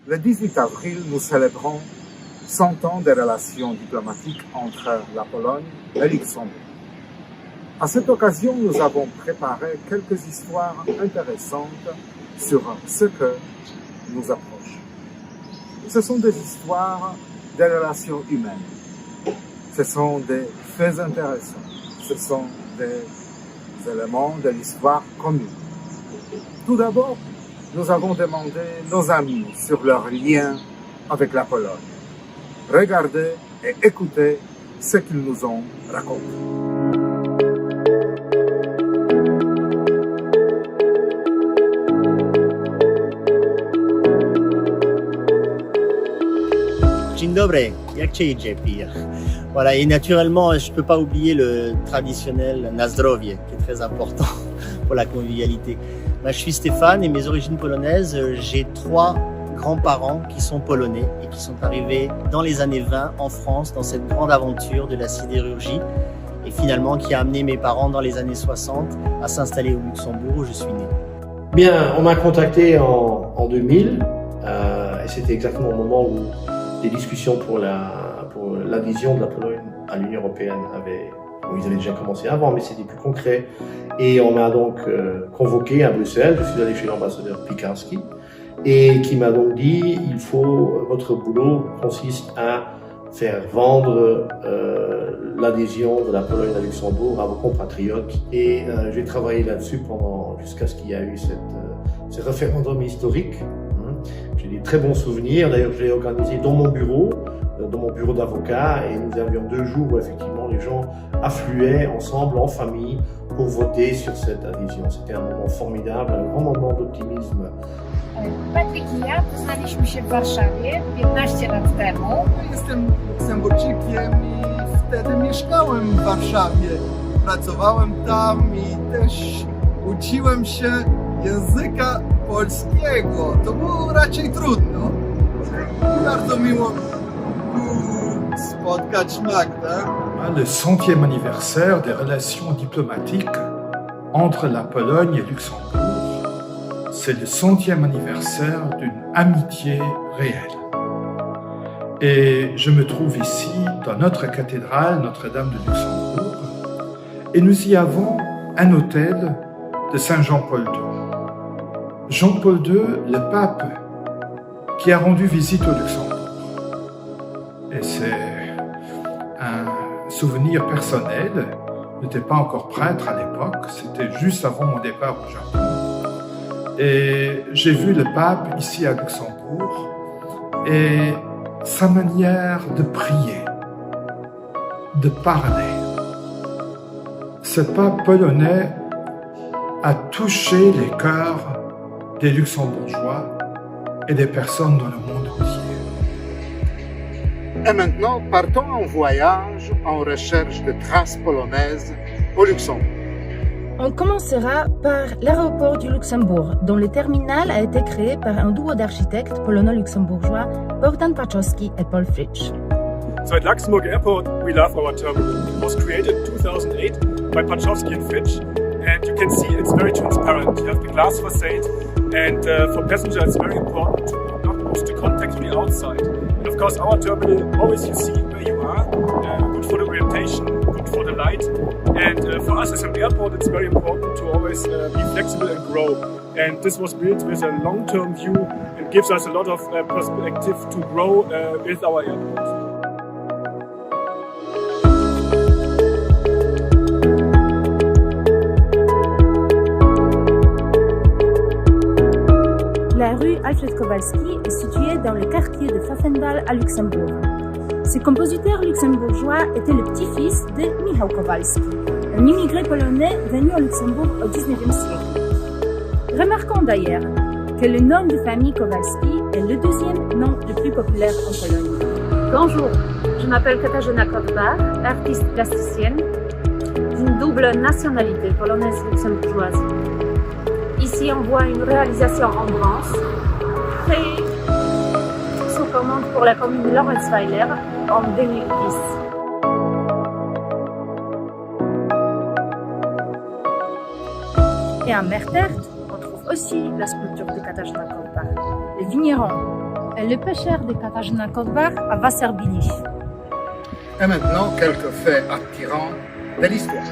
Le 18 avril, nous célébrons 100 ans de relations diplomatiques entre la Pologne et Luxembourg. À cette occasion, nous avons préparé quelques histoires intéressantes sur ce que nous approche. Ce sont des histoires des relations humaines. Ce sont des faits intéressants. Ce sont des éléments de l'histoire commune. Tout d'abord, nous avons demandé nos amis sur leur lien avec la Pologne. Regardez et écoutez ce qu'ils nous ont raconté. Dzień dobry, jak cię idzie, Pia? Voilà, et naturellement, je ne peux pas oublier le traditionnel na zdrowie, qui est très important pour la convivialité. Je suis Stéphane et mes origines polonaises, j'ai 3 grands-parents qui sont polonais et qui sont arrivés dans les années 20 en France, dans cette grande aventure de la sidérurgie, et finalement qui a amené mes parents dans les années 60 à s'installer au Luxembourg où je suis né. Bien, on m'a contacté en 2000, et c'était exactement au moment où les discussions pour l'adhésion de la Pologne à l'Union européenne ils avaient déjà commencé avant, mais c'était plus concret. Et on m'a donc convoqué à Bruxelles. Je suis allé chez l'ambassadeur Pikarski et qui m'a donc dit votre boulot consiste à faire vendre l'adhésion de la Pologne à Luxembourg à vos compatriotes. Et j'ai travaillé là-dessus jusqu'à ce qu'il y a eu ce référendum historique. J'ai des très bons souvenirs. D'ailleurs, je l'ai organisé dans mon bureau d'avocat, et nous avions 2 jours où effectivement les gens affluaient ensemble, en famille, pour voter sur cette adhésion. C'était un moment formidable, un grand moment d'optimisme. Patryk i ja poznaliśmy się w Warszawie 15 lat temu. Jestem Luksemburczykiem i wtedy mieszkałem w Warszawie. Pracowałem tam i też uczyłem się języka polskiego. To było raczej trudno. Bardzo miło spotkać Magdę. Le 100e anniversaire des relations diplomatiques entre la Pologne et Luxembourg. C'est le 100e anniversaire d'une amitié réelle. Et je me trouve ici dans notre cathédrale Notre-Dame de Luxembourg, et nous y avons un hôtel de Saint Jean-Paul II. Jean-Paul II, le pape qui a rendu visite au Luxembourg. Et c'est un souvenir personnel. Je n'étais pas encore prêtre à l'époque, c'était juste avant mon départ au Japon. Et j'ai vu le pape ici à Luxembourg, et sa manière de prier, de parler. Ce pape polonais a touché les cœurs des Luxembourgeois et des personnes dans le monde entier. Et maintenant, partons en voyage en recherche de traces polonaises au Luxembourg. On commencera par l'aéroport du Luxembourg, dont le terminal a été créé par un duo d'architectes polono-luxembourgeois, Bogdan Paczowski et Paul Fritsch. So at Luxembourg Airport, we love our terminal. It was created in 2008 by Paczowski and Fritsch, and you can see it's very transparent. You have the glass facade, and for passengers it's very important to not lose the contact with the outside. And of course, our terminal, always you see where you are, good for the orientation, good for the light. And for us as an airport, it's very important to always be flexible and grow. And this was built with a long-term view and gives us a lot of perspective to grow with our airport. La rue Alfred Kowalski est située dans le quartier de Pfaffenwal à Luxembourg. Ce compositeur luxembourgeois était le petit-fils de Michał Kowalski, un immigré polonais venu au Luxembourg au XIXe siècle. Remarquons d'ailleurs que le nom de famille Kowalski est le 2e nom le plus populaire en Pologne. Bonjour, je m'appelle Katarzyna Kotbar, artiste plasticienne d'une double nationalité polonaise-luxembourgeoise. Ici, on voit une réalisation en bronze créée sous commande pour la commune Lorenzweiler en 2010. Et à Mertert, on trouve aussi la sculpture de Katarzyna Kotbar. Le vigneron est le pêcheur de Katarzyna Kotbach à Wasserbillich. Et maintenant, quelques faits attirants de l'histoire.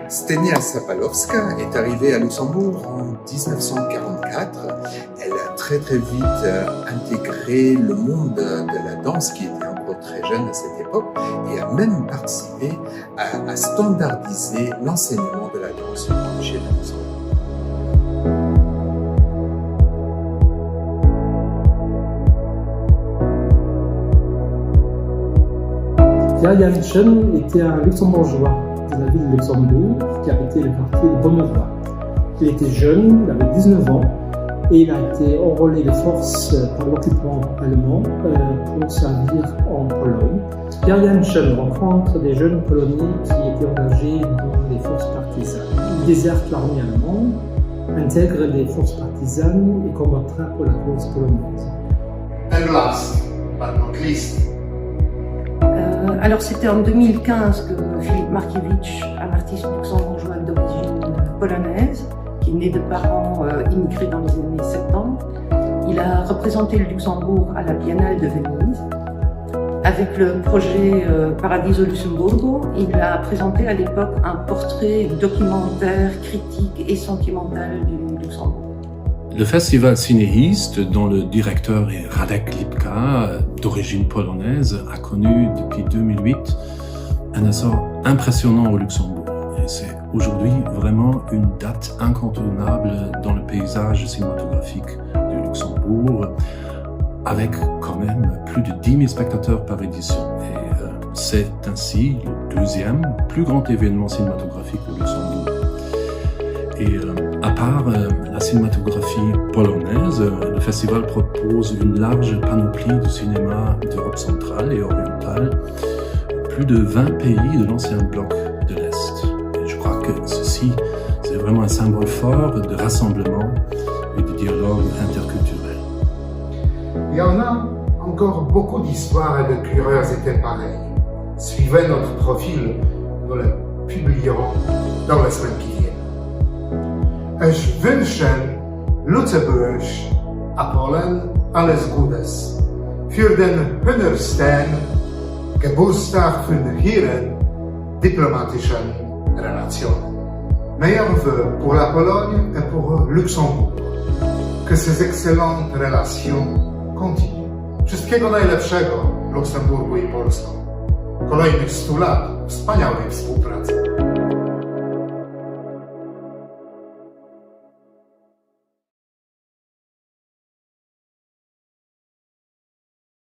Stenia Sapalowska est arrivée à Luxembourg en 1944. Elle a très vite intégré le monde de la danse qui était encore très jeune à cette époque et a même participé à standardiser l'enseignement de la danse chez Luxembourg. Pierre Janssen était un luxembourgeois de la ville de Luxembourg qui habitait le quartier de Bonnevoie. Il était jeune, il avait 19 ans et il a été enrôlé de force par l'occupant allemand pour servir en Pologne. Pierre Janssen rencontre des jeunes Polonais qui étaient engagés dans les forces partisanes. Il déserte l'armée allemande, intègre les forces partisanes et combattra pour la cause polonaise. And last, but not least, Alors c'était en 2015 que Philippe Markiewicz, un artiste luxembourgeois d'origine polonaise, qui est né de parents immigrés dans les années 70, il a représenté le Luxembourg à la Biennale de Venise. Avec le projet Paradiso Luxemburgo, il a présenté à l'époque un portrait documentaire, critique et sentimental du Luxembourg. Le festival Cinéiste, dont le directeur est Radek Lipka, d'origine polonaise, a connu depuis 2008 un essor impressionnant au Luxembourg. Et c'est aujourd'hui vraiment une date incontournable dans le paysage cinématographique du Luxembourg, avec quand même plus de 10 000 spectateurs par édition. Et c'est ainsi le deuxième plus grand événement cinématographique au Luxembourg. Et à part la cinématographie polonaise, le festival propose une large panoplie de cinéma d'Europe centrale et orientale, plus de 20 pays de l'ancien bloc de l'Est. Et je crois que ceci, c'est vraiment un symbole fort de rassemblement et de dialogue interculturel. Il y en a encore beaucoup d'histoires et de curiosités pareilles. Suivez notre profil, nous le publierons dans la semaine qui vient. Ich wünsche Lützeburg, Polen alles Gutes für den 100. Geburtstag von ihren diplomatischen Relationen. Meilleurs vœux pour la Pologne et pour Luxembourg. Que ces excellentes relations continuent. Wszystkiego najlepszego Luksemburgu i Polskom. Kolejnych 100 lat wspaniałej współpracy.